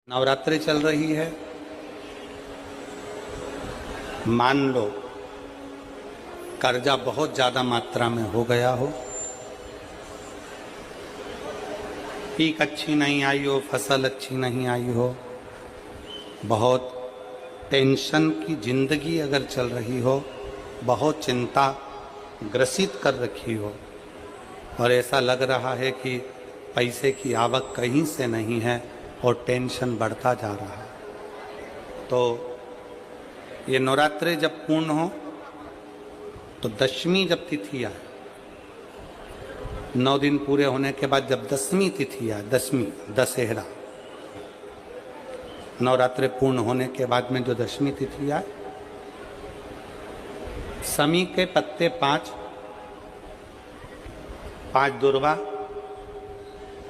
नवरात्रि चल रही है। मान लो कर्जा बहुत ज्यादा मात्रा में हो गया हो, पीक अच्छी नहीं आई हो, फसल अच्छी नहीं आई हो, बहुत टेंशन की जिंदगी अगर चल रही हो, बहुत चिंता ग्रसित कर रखी हो और ऐसा लग रहा है कि पैसे की आवक कहीं से नहीं है और टेंशन बढ़ता जा रहा है, तो ये नवरात्रि जब पूर्ण हो तो दशमी जब तिथि आए, 9 दिन पूरे होने के बाद जब दसवीं तिथि आए, दशमी दशहरा, नवरात्रि पूर्ण होने के बाद में जो दशमी तिथि आए, समी के पत्ते 5 दुर्वा,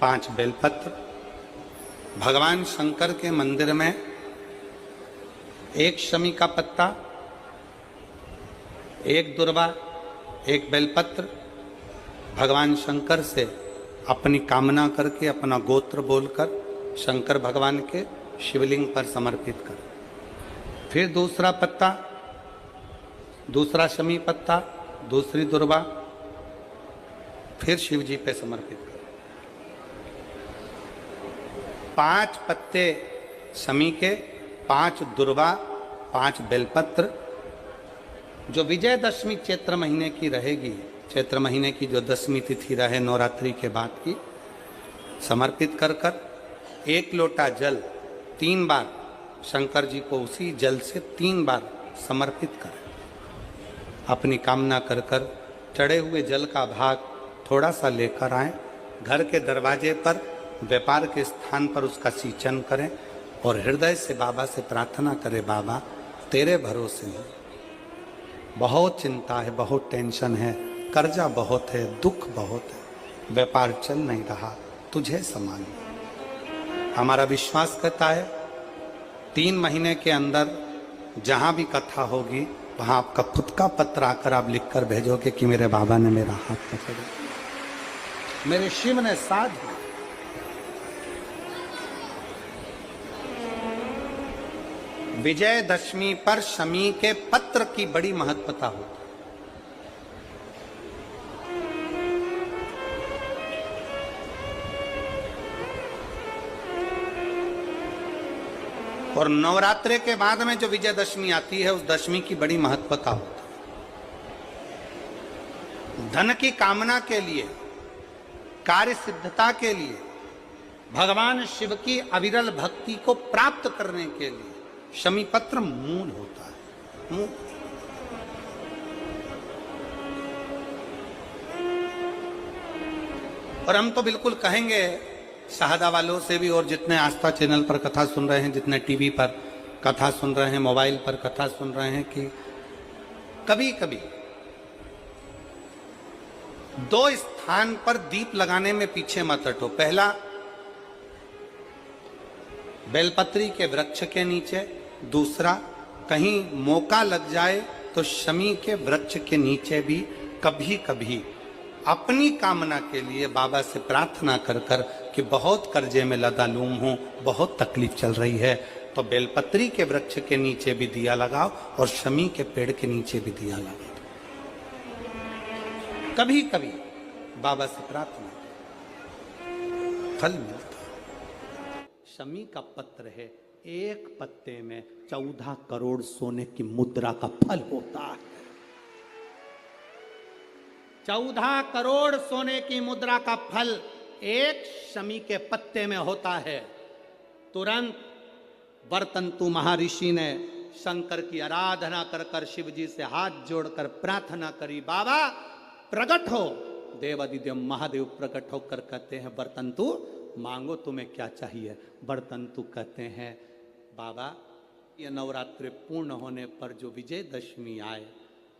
5 बेलपत्र, भगवान शंकर के मंदिर में 1 शमी का पत्ता, 1 दुर्वा, 1 बेलपत्र, भगवान शंकर से अपनी कामना करके अपना गोत्र बोलकर शंकर भगवान के शिवलिंग पर समर्पित कर। फिर दूसरा पत्ता, दूसरा शमी पत्ता, दूसरी दुर्वा, फिर शिव जी पे समर्पित कर। 5 पत्ते शमी के, 5 दुर्वा, 5 बेलपत्र, जो विजयदशमी चैत्र महीने की रहेगी, चैत्र महीने की जो दसवीं तिथि रहे नवरात्रि के बाद की, समर्पित कर कर 1 लोटा जल 3 बार शंकर जी को उसी जल से 3 बार समर्पित करें। अपनी कामना कर कर चढ़े हुए जल का भाग थोड़ा सा लेकर आएं, घर के दरवाजे पर, व्यापार के स्थान पर उसका सिंचन करें और हृदय से बाबा से प्रार्थना करें, बाबा तेरे भरोसे हैं, बहुत चिंता है, बहुत टेंशन है, कर्जा बहुत है, दुख बहुत है, व्यापार चल नहीं रहा, तुझे संभाल। हमारा विश्वास कहता है 3 महीने के अंदर जहां भी कथा होगी वहां आपका खुद का पत्र आकर आप लिखकर भेजोगे कि मेरे बाबा ने मेरा हाथ पकड़ा, मेरे शिव ने साथ दिया। विजयदशमी पर शमी के पत्र की बड़ी महत्वता होती है। और नवरात्रि के बाद में जो विजयदशमी आती है, उस दशमी की बड़ी महत्वता होती है। धन की कामना के लिए, कार्य सिद्धता के लिए, भगवान शिव की अविरल भक्ति को प्राप्त करने के लिए शमी पत्र मूल होता है। मूल। और हम तो बिल्कुल कहेंगे शहादा वालों से भी, और जितने आस्था चैनल पर कथा सुन रहे हैं, जितने टीवी पर कथा सुन रहे हैं, मोबाइल पर कथा सुन रहे हैं, कि कभी कभी 2 स्थान पर दीप लगाने में पीछे मत हटो। पहला, बेलपत्री के वृक्ष के नीचे, दूसरा कहीं मौका लग जाए तो शमी के वृक्ष के नीचे भी कभी कभी अपनी कामना के लिए बाबा से प्रार्थना कर कर कि बहुत कर्जे में लदालूम हूं, बहुत तकलीफ चल रही है, तो बेलपत्री के वृक्ष के नीचे भी दिया लगाओ और शमी के पेड़ के नीचे भी दिया लगाओ। कभी कभी बाबा से प्रार्थना, फल मिलता। शमी का पत्र है, 1 पत्ते में 14 करोड़ सोने की मुद्रा का फल होता है। 14 करोड़ सोने की मुद्रा का फल 1 शमी के पत्ते में होता है। तुरंत वर्तंतु महर्षि ने शंकर की आराधना कर कर शिव जी से हाथ जोड़कर प्रार्थना करी, बाबा प्रकट हो। देवादिदेव महादेव प्रकट होकर कहते हैं, वर्तंतु मांगो तुम्हें क्या चाहिए। वर्तंतु कहते हैं, बाबा ये नवरात्रि पूर्ण होने पर जो विजयदशमी आए,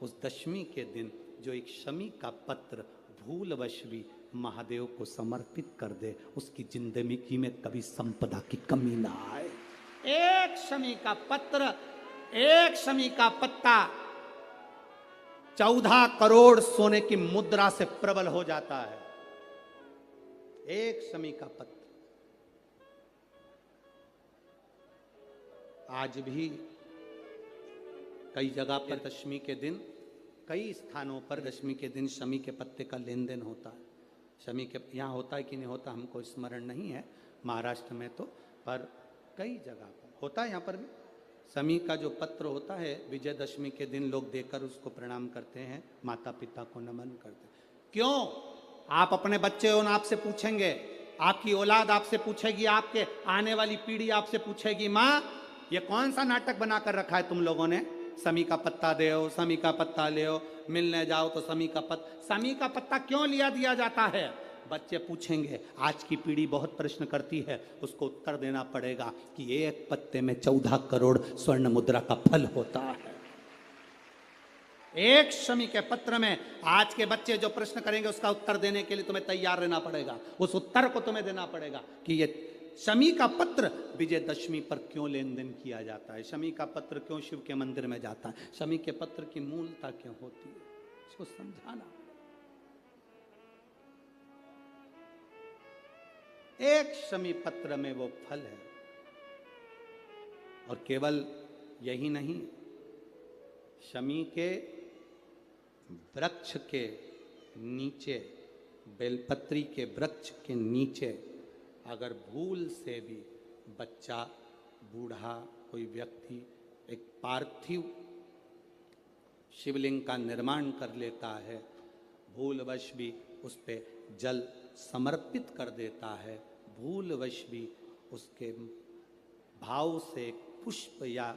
उस दशमी के दिन जो 1 शमी का पत्र भूलवश भी महादेव को समर्पित कर दे, उसकी जिंदगी में कभी संपदा की कमी ना आए। 1 शमी का पत्र, 1 शमी का पत्ता 14 करोड़ सोने की मुद्रा से प्रबल हो जाता है। 1 शमी का पत्र। आज भी कई जगह पर दशमी के दिन, कई स्थानों पर दशमी के दिन शमी के पत्ते का लेन देन होता है। शमी के यहाँ होता है कि नहीं होता हमको स्मरण नहीं है, महाराष्ट्र में तो, पर कई जगह पर होता है। यहाँ पर भी शमी का जो पत्र होता है, विजयदशमी के दिन लोग देकर उसको प्रणाम करते हैं, माता पिता को नमन करते हैं। क्यों? आप अपने बच्चे हो, आपसे पूछेंगे, आपकी औलाद आपसे पूछेगी, आपके आने वाली पीढ़ी आपसे पूछेगी, माँ ये कौन सा नाटक बनाकर रखा है तुम लोगों ने? शमी का पत्ता दे, शमी का पत्ता ले, मिलने जाओ तो शमी का पत्ता। शमी का पत्ता क्यों लिया दिया जाता है? बच्चे पूछेंगे, आज की पीढ़ी बहुत प्रश्न करती है, उसको उत्तर देना पड़ेगा कि एक पत्ते में 14 करोड़ स्वर्ण मुद्रा का फल होता है। एक शमी के पत्र में आज के बच्चे जो प्रश्न करेंगे उसका उत्तर देने के लिए तुम्हें तैयार रहना पड़ेगा। उस उत्तर को तुम्हें देना पड़ेगा कि ये शमी का पत्र विजयदशमी पर क्यों लेन देन किया जाता है, शमी का पत्र क्यों शिव के मंदिर में जाता है, शमी के पत्र की मूलता क्यों होती है, इसको समझाना। एक शमी पत्र में वो फल है। और केवल यही नहीं, शमी के वृक्ष के नीचे, बेलपत्री के वृक्ष के नीचे अगर भूल से भी बच्चा, बूढ़ा, कोई व्यक्ति एक पार्थिव शिवलिंग का निर्माण कर लेता है, भूलवश भी उस पे जल समर्पित कर देता है, भूलवश भी उसके भाव से पुष्प या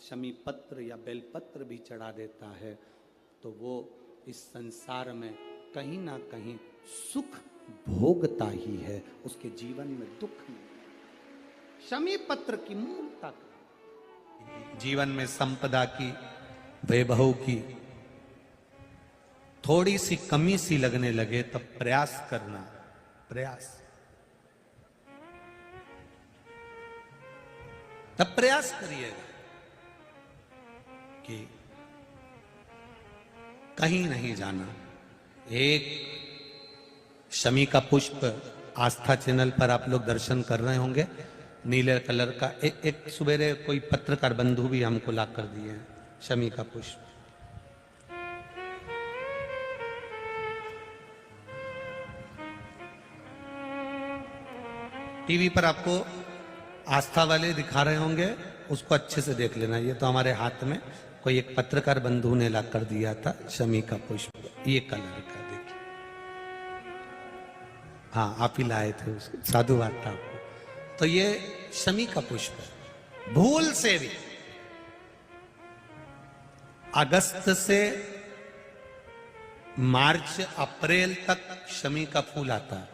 शमी पत्र या बेलपत्र भी चढ़ा देता है, तो वो इस संसार में कहीं ना कहीं सुख भोगता ही है, उसके जीवन में दुख नहीं। शमी पत्र की मूलता, जीवन में संपदा की, वैभव की थोड़ी सी कमी सी लगने लगे तब प्रयास करना, तब प्रयास करिएगा कि कहीं नहीं जाना। एक शमी का पुष्प आस्था चैनल पर आप लोग दर्शन कर रहे होंगे, नीले कलर का एक सुबेरे कोई पत्रकार बंधु भी हमको ला कर दिए हैं शमी का पुष्प। टीवी पर आपको आस्था वाले दिखा रहे होंगे, उसको अच्छे से देख लेना। ये तो हमारे हाथ में कोई एक पत्रकार बंधु ने ला कर दिया था शमी का पुष्प, ये कलर का, देखिए। हाँ, आप ही लाए थे उसको, साधुवाद था आपको। तो ये शमी का पुष्प है। भूल से भी अगस्त से मार्च अप्रैल तक शमी का फूल आता है,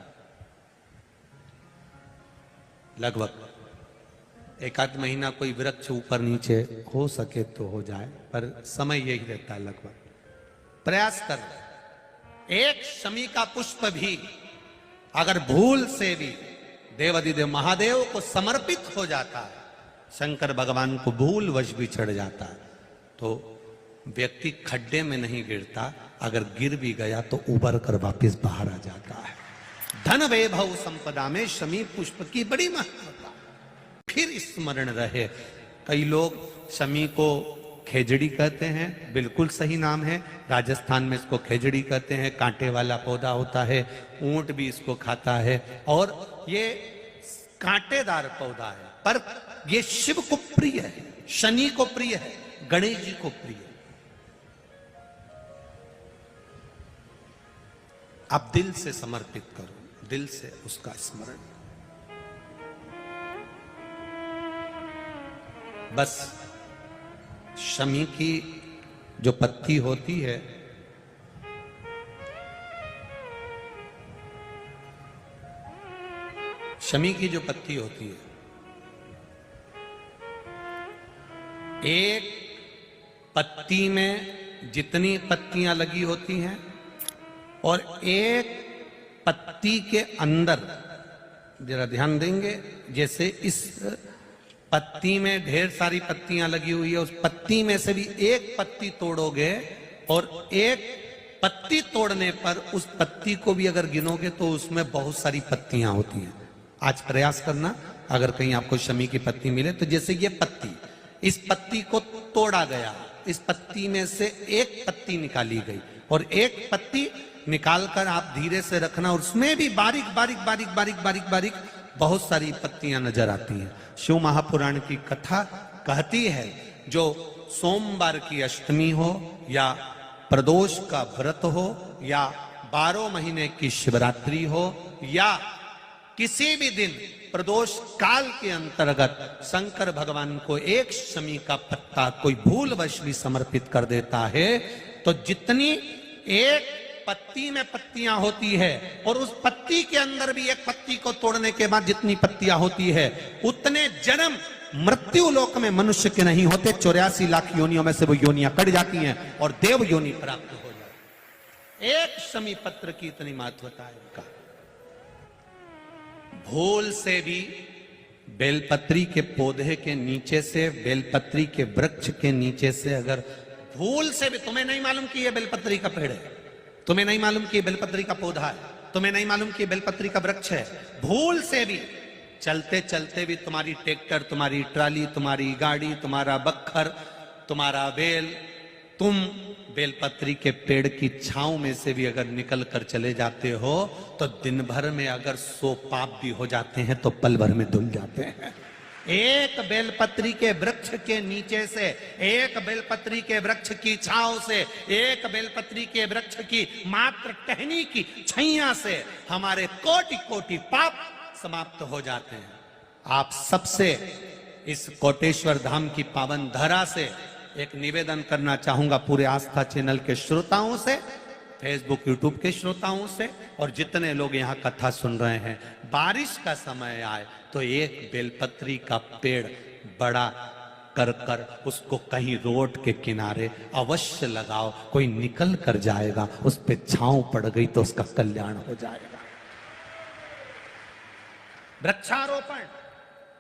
लगभग एक आध महीना कोई वृक्ष ऊपर नीचे हो सके तो हो जाए, पर समय यही रहता है लगभग। प्रयास कर, एक शमी का पुष्प भी अगर भूल से भी देवाधिदेव महादेव को समर्पित हो जाता है, शंकर भगवान को भूल वश भी चढ़ जाता है, तो व्यक्ति खड्डे में नहीं गिरता, अगर गिर भी गया तो उबर कर वापस बाहर आ जाता है। धन वैभव संपदा में शमी पुष्प की बड़ी महत्वता फिर स्मरण रहे। कई लोग शमी को खेजड़ी कहते हैं, बिल्कुल सही नाम है, राजस्थान में इसको खेजड़ी कहते हैं। कांटे वाला पौधा होता है, ऊंट भी इसको खाता है, और ये कांटेदार पौधा है, पर ये शिव को प्रिय है, शनि को प्रिय है, गणेश जी को प्रिय है। आप दिल से समर्पित करो, दिल से उसका स्मरण। बस शमी की जो पत्ती होती है, शमी की जो पत्ती होती है, एक पत्ती में जितनी पत्तियां लगी होती हैं और एक पत्ती के अंदर, जरा ध्यान देंगे, जैसे इस पत्ती में ढेर सारी पत्तियां लगी हुई है, उस पत्ती में से भी एक पत्ती तोड़ोगे और एक पत्ती तोड़ने पर उस पत्ती को भी अगर गिनोगे तो उसमें बहुत सारी पत्तियां होती हैं। आज प्रयास करना, अगर कहीं आपको शमी की पत्ती मिले तो जैसे ये पत्ती इस पत्ती को तोड़ा गया, इस पत्ती में से एक पत्ती निकाली गई और एक पत्ती निकालकर आप धीरे से रखना, उसमें भी बारीक बारीक बारीक बारीक बारीक बारीक बहुत सारी पत्तियां नजर आती हैं। शिव महापुराण की कथा कहती है जो सोमवार की अष्टमी हो या प्रदोष का व्रत हो या 12 महीने की शिवरात्रि हो या किसी भी दिन प्रदोष काल के अंतर्गत शंकर भगवान को एक शमी का पत्ता कोई भूलवश भी समर्पित कर देता है तो जितनी एक पत्ती में पत्तियां होती है और उस पत्ती के अंदर भी एक पत्ती को तोड़ने के बाद जितनी पत्तियां होती है उतने जन्म मृत्यु लोक में मनुष्य के नहीं होते। 84 लाख योनियों में से वो योनियां कट जाती हैं और देव योनि प्राप्त हो जाती। एक शमी पत्र की इतनी महत्वता है उनका। भूल से भी बेलपत्री के पौधे के नीचे से, बेलपत्री के वृक्ष के नीचे से अगर भूल से भी, तुम्हें नहीं मालूम कि यह बेलपत्री का पेड़ है, तुम्हें नहीं मालूम कि बेलपत्री का पौधा है, तुम्हें नहीं मालूम कि बेलपत्री का वृक्ष है, भूल से भी चलते चलते भी तुम्हारी ट्रैक्टर, तुम्हारी ट्राली, तुम्हारी गाड़ी, तुम्हारा बक्खर, तुम्हारा बेल, तुम बेलपत्री के पेड़ की छांव में से भी अगर निकल कर चले जाते हो तो दिन भर में अगर 100 पाप भी हो जाते हैं तो पल भर में धुल जाते हैं। एक बेलपत्री के वृक्ष के नीचे से, एक बेलपत्री के वृक्ष की छांव से, एक बेलपत्री के वृक्ष की मात्र टहनी की छैया से हमारे कोटि कोटि पाप समाप्त हो जाते हैं। आप सबसे इस कोटेश्वर धाम की पावन धरा से एक निवेदन करना चाहूंगा, पूरे आस्था चैनल के श्रोताओं से, फेसबुक यूट्यूब के श्रोताओं से और जितने लोग यहाँ कथा सुन रहे हैं, बारिश का समय आए तो एक बेलपत्री का पेड़ बड़ा कर कर उसको कहीं रोड के किनारे अवश्य लगाओ। कोई निकल कर जाएगा, उस पे छांव पड़ गई तो उसका कल्याण हो जाएगा। वृक्षारोपण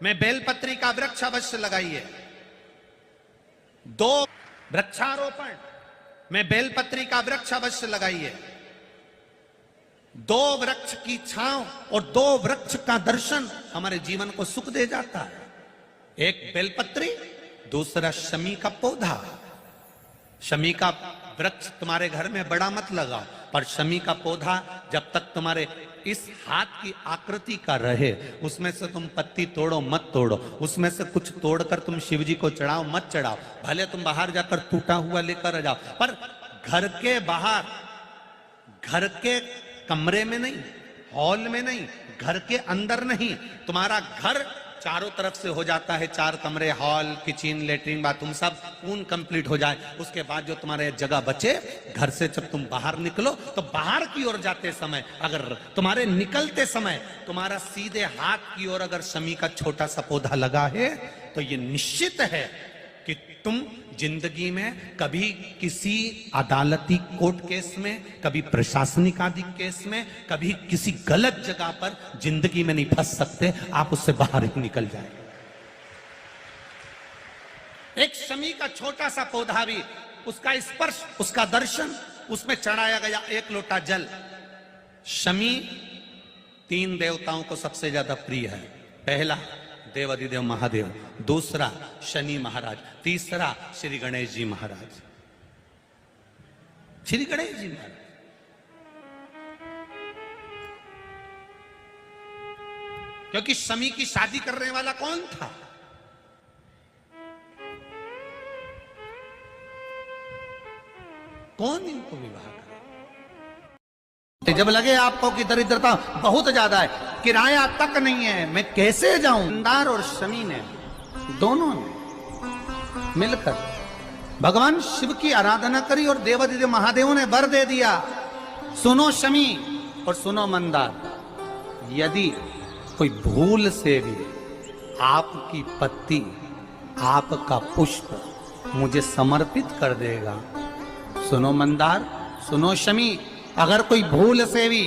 में बेलपत्री का वृक्ष अवश्य लगाइए। 2 वृक्षारोपण में बेलपत्री का वृक्ष अवश्य लगाइए। 2 वृक्ष की छांव और 2 वृक्ष का दर्शन हमारे जीवन को सुख दे जाता है। एक बेलपत्री, दूसरा शमी का पौधा। शमी का वृक्ष तुम्हारे घर में बड़ा मत लगाओ, पर शमी का पौधा जब तक तुम्हारे इस हाथ की आकृति का रहे, उसमें से तुम पत्ती तोड़ो मत तोड़ो, उसमें से कुछ तोड़कर तुम शिव जी को चढ़ाओ मत चढ़ाओ, भले तुम बाहर जाकर टूटा हुआ लेकर आ जाओ, पर घर के बाहर, घर के कमरे में नहीं, हॉल में नहीं, घर के अंदर नहीं। तुम्हारा घर चारों तरफ से हो जाता है, 4 कमरे, हॉल, किचन, लेटरिन, बाथरूम सब पूर्ण कंप्लीट हो जाए, उसके बाद जो तुम्हारे जगह बचे, घर से जब तुम बाहर निकलो तो बाहर की ओर जाते समय अगर तुम्हारे निकलते समय तुम्हारा सीधे हाथ की ओर अगर शमी का छोटा सा पौधा लगा है तो ये निश्चित है कि तुम जिंदगी में कभी किसी अदालती कोर्ट केस में, कभी प्रशासनिक आदि केस में, कभी किसी गलत जगह पर जिंदगी में नहीं फंस सकते, आप उससे बाहर ही निकल जाएंगे। एक शमी का छोटा सा पौधा भी, उसका स्पर्श, उसका दर्शन, उसमें चढ़ाया गया 1 लोटा जल। शमी 3 देवताओं को सबसे ज्यादा प्रिय है। पहला देवाधिदेव महादेव, दूसरा शनि महाराज, तीसरा श्री गणेश जी महाराज। श्री गणेश जी महाराज क्योंकि शमी की शादी करने वाला कौन था? कौन इनको विवाह करे? जब लगे आपको कि दरिद्रता बहुत ज्यादा है, किराया तक नहीं है, मैं कैसे जाऊं, मंदार और शमी ने दोनों ने मिलकर भगवान शिव की आराधना करी और देवाधिदेव महादेव ने वर दे दिया, सुनो शमी और सुनो मंदार, यदि कोई भूल से भी आपकी पत्ती, आपका पुष्प मुझे समर्पित कर देगा, सुनो मंदार, सुनो शमी, अगर कोई भूल से भी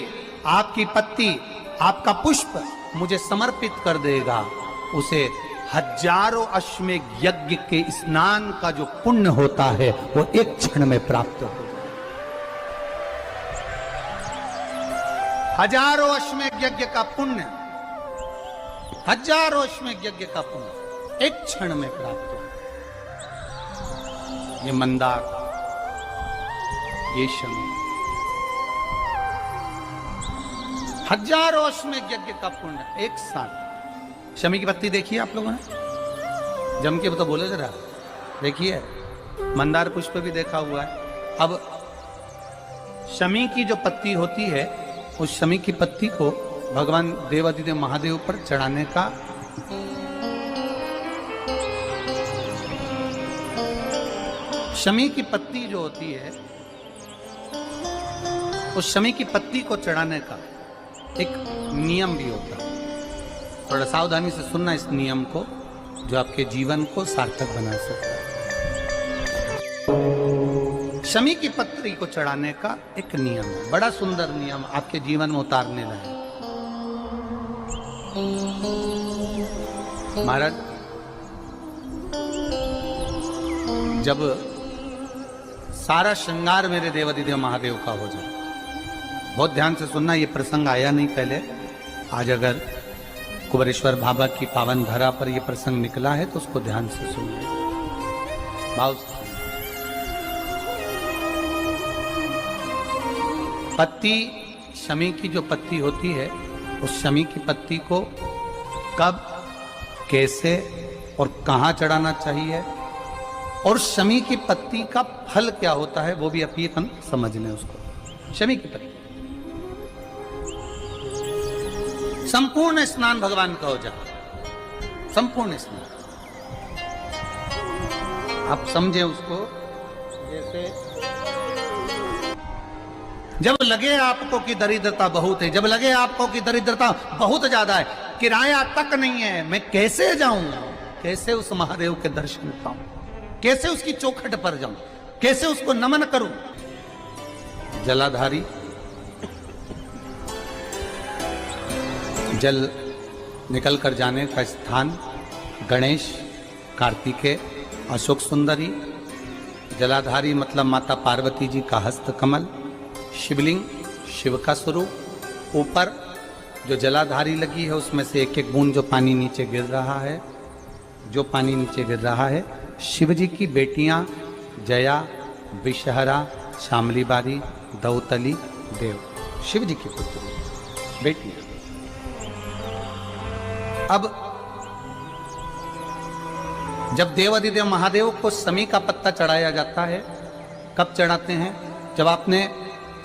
आपकी पत्ती, आपका पुष्प मुझे समर्पित कर देगा, उसे हजारों अश्वमेध यज्ञ के स्नान का जो पुण्य होता है वो एक क्षण में प्राप्त हो जाए। हजारों अश्वमेध यज्ञ का पुण्य, हजारों अश्वमेध यज्ञ का पुण्य एक क्षण में प्राप्त हो। ये मंदार, ये शमी, हजारों में यज्ञ का पुण्य एक साथ। शमी की पत्ती देखिए आप लोगों ने, जम के तो बोले जरा, देखिए मंदार पुष्प भी देखा हुआ है। अब शमी की जो पत्ती होती है, उस शमी की पत्ती को भगवान देवादिदेव महादेव पर चढ़ाने का शमी की पत्ती जो होती है, उस शमी की पत्ती को चढ़ाने का एक नियम भी होता है। थोड़ा सावधानी से सुनना इस नियम को, जो आपके जीवन को सार्थक बना सकता है। शमी की पत्ती को चढ़ाने का एक नियम है, बड़ा सुंदर नियम, आपके जीवन में उतारने लायक। महाराज, जब सारा श्रृंगार मेरे देवादिदेव महादेव का हो जाए, बहुत ध्यान से सुनना, ये प्रसंग आया नहीं पहले, आज अगर कुबेरेश्वर बाबा की पावन धरा पर यह प्रसंग निकला है तो उसको ध्यान से सुनिए। भाव पत्ती, शमी की जो पत्ती होती है, उस शमी की पत्ती को कब, कैसे और कहां चढ़ाना चाहिए, और शमी की पत्ती का फल क्या होता है, वो भी अभी हम समझ लें उसको। शमी की पत्ती, संपूर्ण स्नान भगवान का हो जाए, संपूर्ण स्नान। आप समझे उसको, जैसे जब लगे आपको कि दरिद्रता बहुत है, जब लगे आपको कि दरिद्रता बहुत ज्यादा है, किराया तक नहीं है, मैं कैसे जाऊं, कैसे उस महादेव के दर्शन पाऊं, कैसे उसकी चौखट पर जाऊं, कैसे उसको नमन करूं। जलाधारी, जल निकल कर जाने का स्थान गणेश, कार्तिकेय, अशोक सुंदरी। जलाधारी मतलब माता पार्वती जी का हस्त कमल, शिवलिंग, शिव का स्वरूप। ऊपर जो जलाधारी लगी है उसमें से एक एक बूंद जो पानी नीचे गिर रहा है, जो पानी नीचे गिर रहा है, शिव जी की बेटियां जया, विषहरा, शामली बारी, दौतली, देव, शिव जी की पुत्री बेटियां। अब जब देवादिदेव महादेव को शमी का पत्ता चढ़ाया जाता है, कब चढ़ाते हैं, जब आपने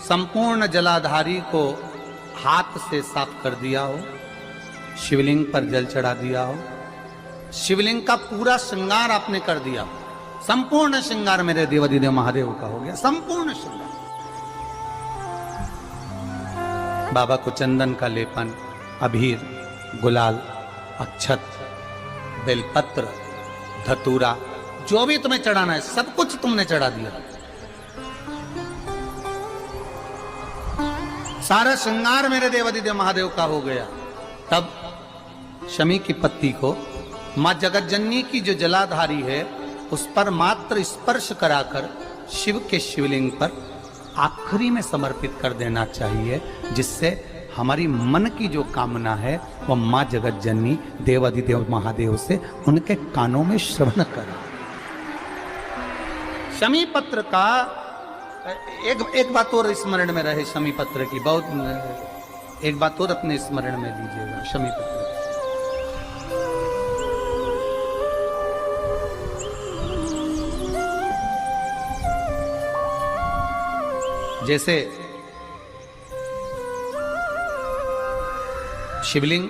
संपूर्ण जलाधारी को हाथ से साफ कर दिया हो, शिवलिंग पर जल चढ़ा दिया हो, शिवलिंग का पूरा श्रृंगार आपने कर दिया, संपूर्ण श्रृंगार मेरे देवादिदेव महादेव का हो गया, संपूर्ण श्रृंगार। बाबा को चंदन का लेपन, अबीर, गुलाल, अक्षत, बेलपत्र, धतूरा, जो भी तुम्हें चढ़ाना है सब कुछ तुमने चढ़ा दिया, सारा श्रृंगार मेरे देवादिदेव महादेव का हो गया। तब शमी की पत्ती को मां जगतजननी की जो जलाधारी है उस पर मात्र स्पर्श कराकर शिव के शिवलिंग पर आखिरी में समर्पित कर देना चाहिए, जिससे हमारी मन की जो कामना है वह मां जगतजननी देवादिदेव महादेव से उनके कानों में श्रवण करे। शमी पत्र का एक बात और स्मरण में रहे, शमी पत्र की बहुत एक बात और अपने स्मरण में लीजिएगा। शमी पत्र जैसे शिवलिंग,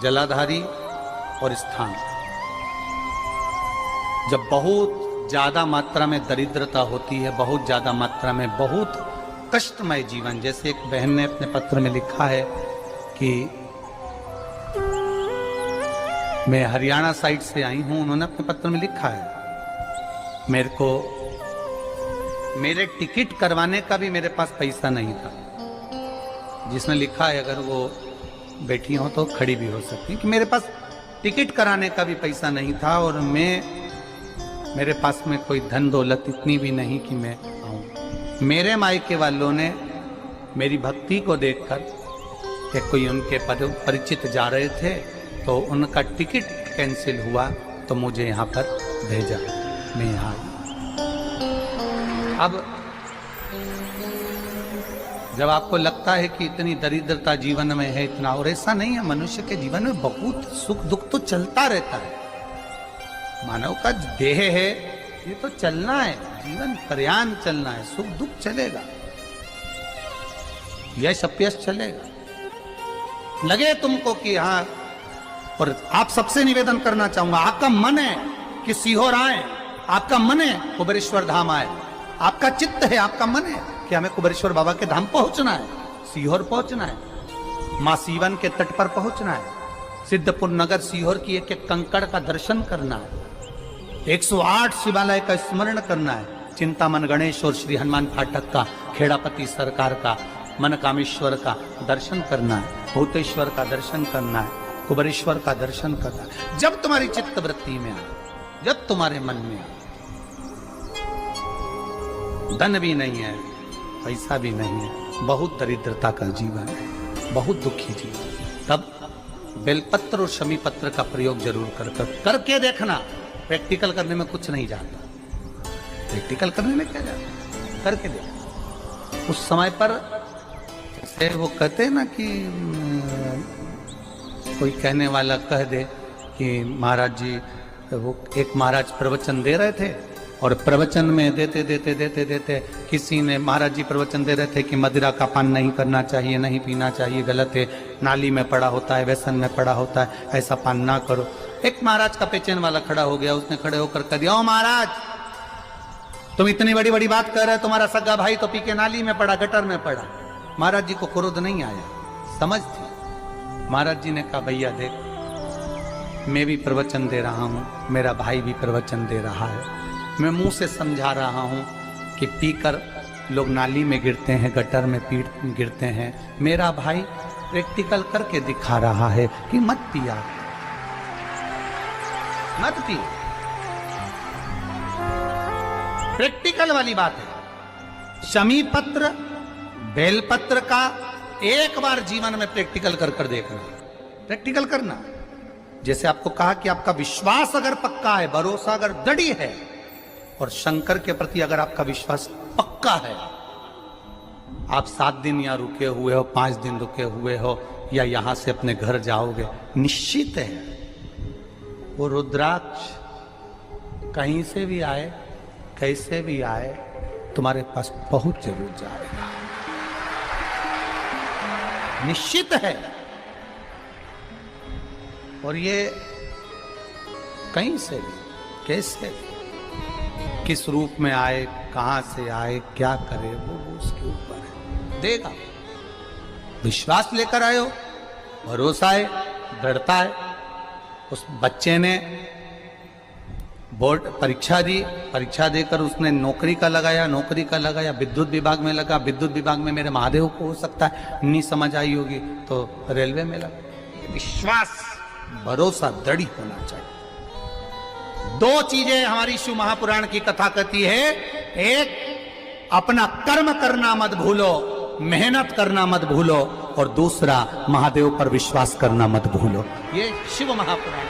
जलाधारी और स्थान, जब बहुत ज्यादा मात्रा में दरिद्रता होती है, बहुत ज्यादा मात्रा में बहुत कष्टमय जीवन, जैसे एक बहन ने अपने पत्र में लिखा है कि मैं हरियाणा साइड से आई हूं, उन्होंने अपने पत्र में लिखा है मेरे को मेरे टिकट करवाने का भी मेरे पास पैसा नहीं था। जिसने लिखा है, अगर वो बैठी हो तो खड़ी भी हो सकती, कि मेरे पास टिकट कराने का भी पैसा नहीं था और मेरे पास में कोई धन दौलत इतनी भी नहीं कि मैं आऊं। मेरे मायके वालों ने मेरी भक्ति को देखकर कि कोई उनके परिचित जा रहे थे तो उनका टिकट कैंसिल हुआ तो मुझे यहाँ पर भेजा, मैं यहाँ आई। अब जब आपको लगता है कि इतनी दरिद्रता जीवन में है इतना, और ऐसा नहीं है, मनुष्य के जीवन में बहुत सुख दुख तो चलता रहता है। मानव का देह है, ये तो चलना है, जीवन पर्यान चलना है, सुख दुख चलेगा, यश अपयश चलेगा। लगे तुमको कि हाँ, और आप सबसे निवेदन करना चाहूंगा, आपका मन है कि सीहोर आए, आपका मन है कुबेरेश्वर धाम आए, आपका चित्त है, आपका मन है कि हमें कुबेरेश्वर बाबा के धाम पहुंचना है, सीहोर पहुंचना है, मां सीवन के तट पर पहुंचना है, सिद्धपुर नगर सीहोर की एक एक कंकड़ का दर्शन करना है, 108 शिवालय का स्मरण करना है, चिंतामन गणेश और श्री हनुमान फाटक का, खेड़ापति सरकार का, मनकामेश्वर का दर्शन करना है, भूतेश्वर का दर्शन करना है, कुबेरेश्वर का दर्शन करना है। जब तुम्हारी चित्त वृत्ति में आए, जब तुम्हारे मन में आए, धन भी नहीं है, पैसा भी नहीं है, बहुत दरिद्रता का जीवन है, बहुत दुखी जीवन, तब बेलपत्र और शमी पत्र का प्रयोग जरूर करके देखना। प्रैक्टिकल करने में कुछ नहीं जाता, प्रैक्टिकल करने में क्या जाता, करके देखना। उस समय पर जैसे वो कहते हैं ना कि कोई कहने वाला कह दे कि महाराज जी, वो एक महाराज प्रवचन दे रहे थे और प्रवचन में देते देते देते देते किसी ने, महाराज जी प्रवचन दे रहे थे कि मदिरा का पान नहीं करना चाहिए, नहीं पीना चाहिए, गलत है, नाली में पड़ा होता है, व्यसन में पड़ा होता है, ऐसा पान ना करो। एक महाराज का पेचेन वाला खड़ा हो गया, उसने खड़े होकर कह दिया, ओ महाराज तुम इतनी बड़ी बड़ी बात कर रहे हो, तुम्हारा सगा भाई तो पी के नाली में पड़ा, गटर में पड़ा। महाराज जी को क्रोध नहीं आया, समझ थी। महाराज जी ने कहा, भैया देख, मैं भी प्रवचन दे रहा हूँ, मेरा भाई भी प्रवचन दे रहा है, मैं मुंह से समझा रहा हूँ कि पीकर लोग नाली में गिरते हैं, गटर में गिरते हैं, मेरा भाई प्रैक्टिकल करके दिखा रहा है कि मत पिया, मत पी। प्रैक्टिकल वाली बात है। शमी पत्र, बेलपत्र का एक बार जीवन में प्रैक्टिकल कर देखना, प्रैक्टिकल करना। जैसे आपको कहा कि आपका विश्वास अगर पक्का है, भरोसा अगर दृढ़ है, और शंकर के प्रति अगर आपका विश्वास पक्का है, आप 7 दिन यहाँ रुके हुए हो, 5 दिन रुके हुए हो, या यहां से अपने घर जाओगे, निश्चित है वो रुद्राक्ष कहीं से भी आए, कैसे भी आए, तुम्हारे पास पहुंच जरूर जाएगा, निश्चित है। और ये कहीं से भी, कैसे भी, किस रूप में आए, कहां से आए, क्या करे, वो उसके ऊपर है, देगा। विश्वास लेकर आए हो, भरोसा है, दृढ़ता है। उस बच्चे ने बोर्ड परीक्षा दी, परीक्षा देकर उसने नौकरी का लगाया, विद्युत विभाग में लगा, विद्युत विभाग में मेरे महादेव को हो सकता है नहीं समझ आई होगी तो रेलवे में लगा। विश्वास, भरोसा दृढ़ होना चाहिए। 2 चीजें हमारी शिव महापुराण की कथा कहती है, एक अपना कर्म करना मत भूलो, मेहनत करना मत भूलो, और दूसरा महादेव पर विश्वास करना मत भूलो। ये शिव महापुराण